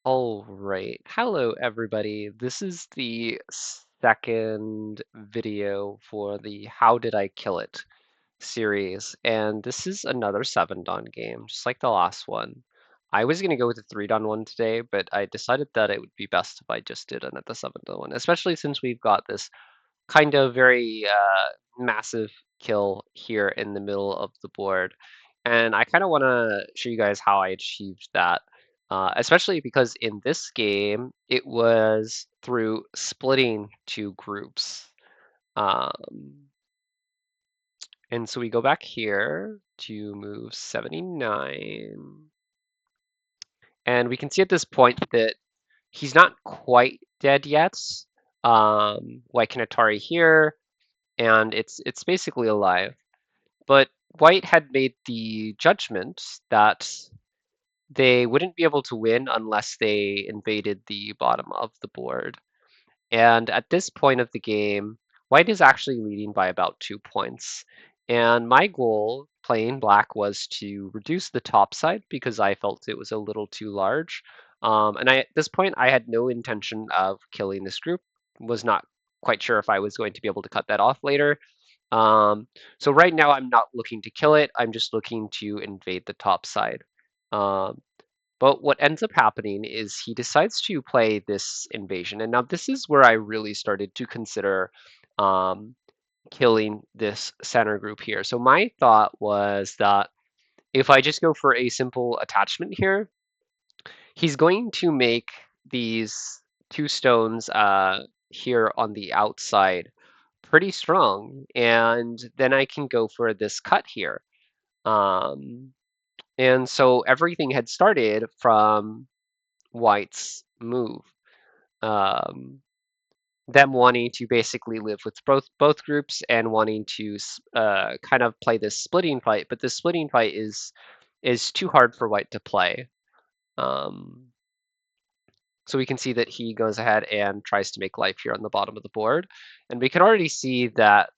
All right. Hello, everybody. This is the second video for the How Did I Kill It series, and this is another 7-dan game, just like the last one. I was going to go with the 3-dan one today, but I decided that it would be best if I just did another 7-dan one, especially since we've got this kind of very massive kill here in the middle of the board. And I kind of want to show you guys how I achieved that, especially because in this game, it was through splitting two groups. Um, and so we go back here to move 79. And we can see at this point that he's not quite dead yet. White can Atari here, and it's basically alive. But White had made the judgment that they wouldn't be able to win unless they invaded the bottom of the board. And at this point of the game, White is actually leading by about 2 points. And my goal playing Black was to reduce the top side because I felt it was a little too large. At this point, I had no intention of killing this group. Was not quite sure if I was going to be able to cut that off later. So right now I'm not looking to kill it, I'm just looking to invade the top side. Um, but what ends up happening is he decides to play this invasion. And now this is where I really started to consider um, killing this center group here. So my thought was that if I just go for a simple attachment here, he's going to make these two stones here on the outside pretty strong, and then I can go for this cut here. Um, and so everything had started from White's move. Um, them wanting to basically live with both groups and wanting to kind of play this splitting fight, but this splitting fight is too hard for White to play. Um, so we can see that he goes ahead and tries to make life here on the bottom of the board, and we can already see that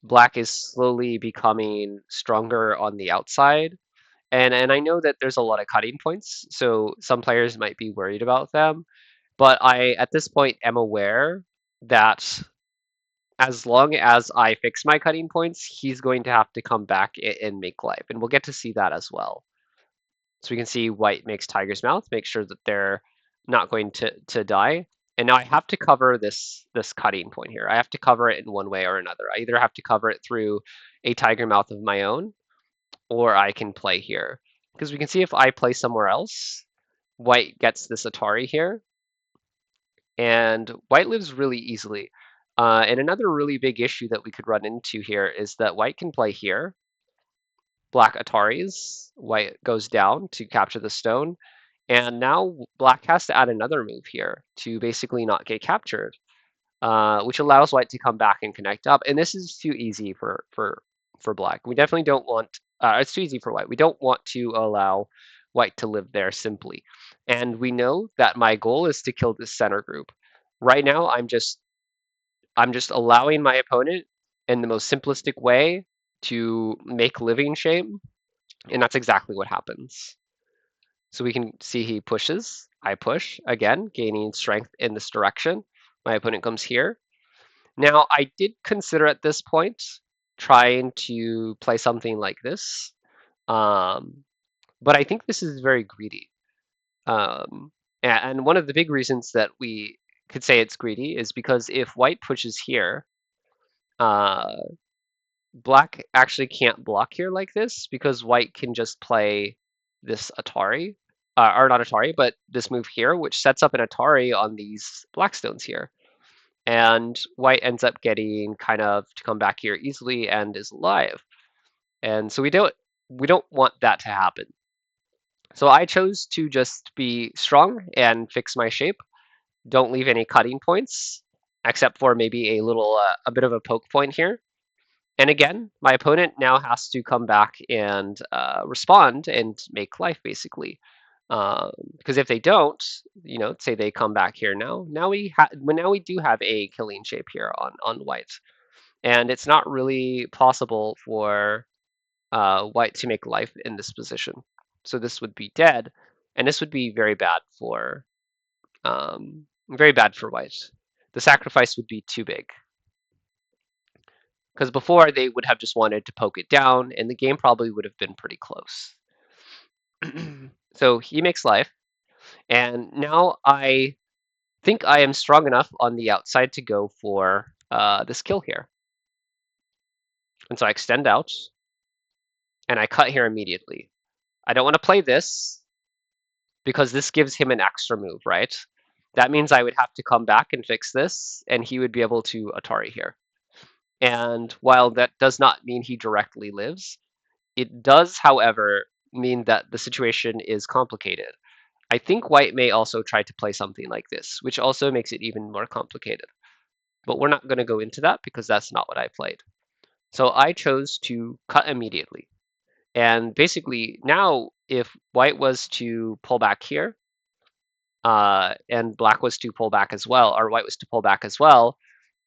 Black is slowly becoming stronger on the outside. And I know that there's a lot of cutting points, so some players might be worried about them. But I, at this point, am aware that as long as I fix my cutting points, he's going to have to come back and make life. And we'll get to see that as well. So we can see White makes Tiger's Mouth, make sure that they're not going to die. And now I have to cover this cutting point here. I have to cover it in one way or another. I either have to cover it through a Tiger Mouth of my own, or I can play here. Because we can see if I play somewhere else, White gets this Atari here, and White lives really easily. And another really big issue that we could run into here is that White can play here, Black Ataris, White goes down to capture the stone, and now Black has to add another move here to basically not get captured, which allows White to come back and connect up. And this is too easy for Black. We definitely don't want. It's too easy for White. We don't want to allow White to live there simply. And we know that my goal is to kill this center group. Right now, I'm just allowing my opponent in the most simplistic way to make living shape, and that's exactly what happens. So we can see he pushes, I push, again, gaining strength in this direction. My opponent comes here. Now, I did consider at this point trying to play something like this, but I think this is very greedy. Um, and one of the big reasons that we could say it's greedy is because if White pushes here, uh, Black actually can't block here like this because White can just play this Atari, or not Atari, but this move here, which sets up an Atari on these Blackstones here. And White ends up getting kind of to come back here easily and is alive. And so we don't want that to happen. So I chose to just be strong and fix my shape. Don't leave any cutting points, except for maybe a bit of a poke point here. And again, my opponent now has to come back and respond and make life basically. Because if they don't, say they come back here now we do have a killing shape here on White, and it's not really possible for White to make life in this position. So this would be dead, and this would be very bad for Very bad for white. The sacrifice would be too big. Because before they would have just wanted to poke it down, and the game probably would have been pretty close. So he makes life, and now I think I am strong enough on the outside to go for this kill here. And so I extend out, and I cut here immediately. I don't want to play this, because this gives him an extra move, right? That means I would have to come back and fix this, and he would be able to Atari here. And while that does not mean he directly lives, it does, however, mean that the situation is complicated. I think white may also try to play something like this, which also makes it even more complicated. But we're not going to go into that because that's not what I played. So I chose to cut immediately. And basically, now if white was to pull back here, and black was to pull back as well, or white was to pull back as well,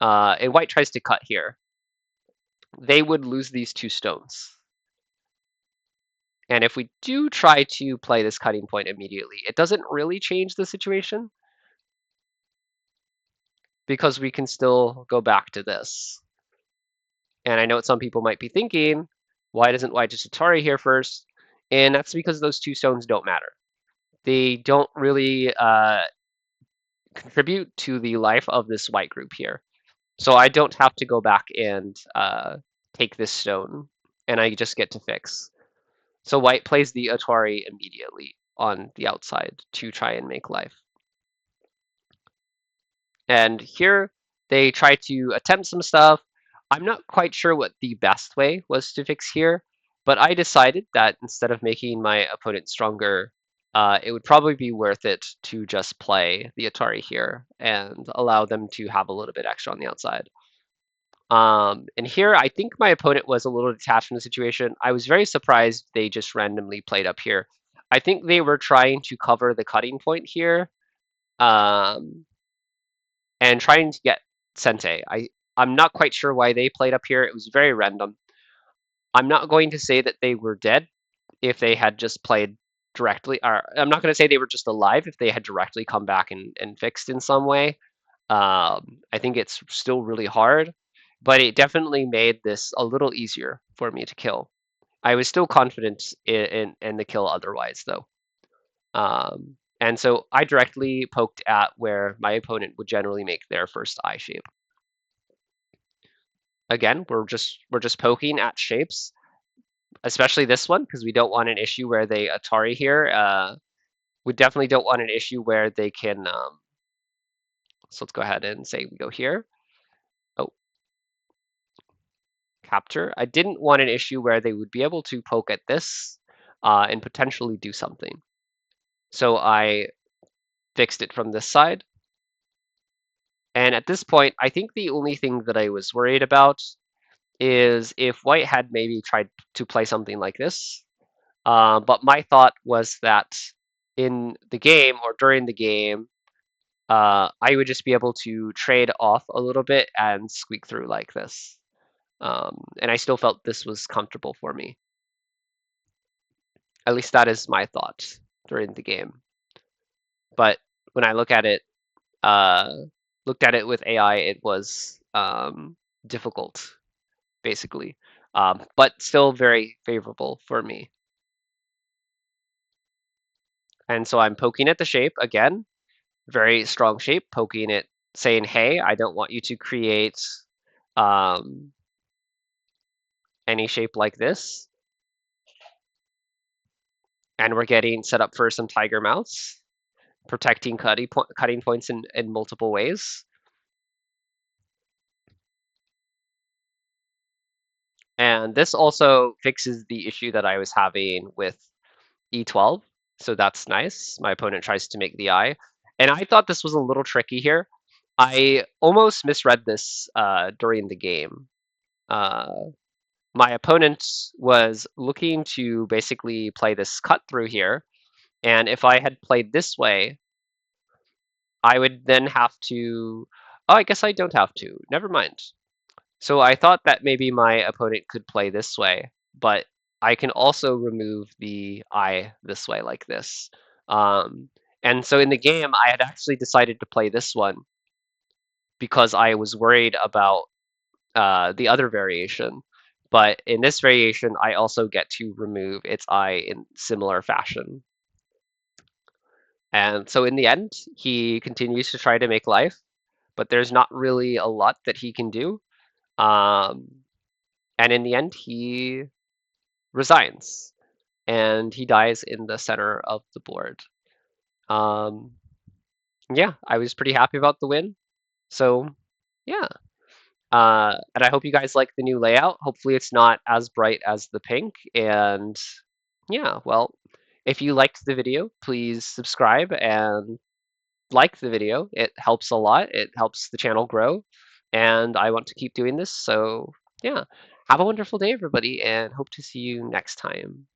and white tries to cut here, they would lose these two stones. And if we do try to play this cutting point immediately, it doesn't really change the situation because we can still go back to this. And I know what some people might be thinking, why doesn't white just Atari here first? And that's because those two stones don't matter. They don't really contribute to the life of this white group here. So I don't have to go back and take this stone, and I just get to fix. So white plays the Atari immediately on the outside to try and make life. And here they try to attempt some stuff. I'm not quite sure what the best way was to fix here, but I decided that instead of making my opponent stronger, it would probably be worth it to just play the Atari here and allow them to have a little bit extra on the outside. And here, I think my opponent was a little detached from the situation. I was very surprised they just randomly played up here. I think they were trying to cover the cutting point here, um, and trying to get Sente. I'm not quite sure why they played up here. It was very random. I'm not going to say that they were dead if they had just played directly, or I'm not going to say they were just alive if they had directly come back and fixed in some way. I think it's still really hard, but it definitely made this a little easier for me to kill. I was still confident in the kill otherwise, though. And so I directly poked at where my opponent would generally make their first eye shape. Again, we're just poking at shapes, especially this one, because we don't want an issue where they Atari here. We definitely don't want an issue where they can. So let's go ahead and say we go here. Oh, capture. I didn't want an issue where they would be able to poke at this and potentially do something. So I fixed it from this side. And at this point, I think the only thing that I was worried about is if white had maybe tried to play something like this. But my thought was that in the game or during the game, I would just be able to trade off a little bit and squeak through like this. And I still felt this was comfortable for me. At least that is my thought during the game. But when I looked at it with AI, it was difficult, basically, but still very favorable for me. And so I'm poking at the shape again, very strong shape, poking it, saying, hey, I don't want you to create um, any shape like this. And we're getting set up for some tiger mouths, protecting cutting points in multiple ways. And this also fixes the issue that I was having with E12. So that's nice. My opponent tries to make the eye. And I thought this was a little tricky here. I almost misread this during the game. My opponent was looking to basically play this cut through here. And if I had played this way, I would then have to... Oh, I guess I don't have to. Never mind. So I thought that maybe my opponent could play this way, but I can also remove the eye this way like this. And so in the game, I had actually decided to play this one because I was worried about the other variation. But in this variation, I also get to remove its eye in similar fashion. And so in the end, he continues to try to make life, but there's not really a lot that he can do. Um, and in the end, he resigns and he dies in the center of the board. Um, yeah, I was pretty happy about the win. So yeah. And I hope you guys like the new layout. Hopefully it's not as bright as the pink. And yeah, well, if you liked the video, please subscribe and like the video. It helps a lot. It helps the channel grow. And I want to keep doing this. So yeah, have a wonderful day, everybody, and hope to see you next time.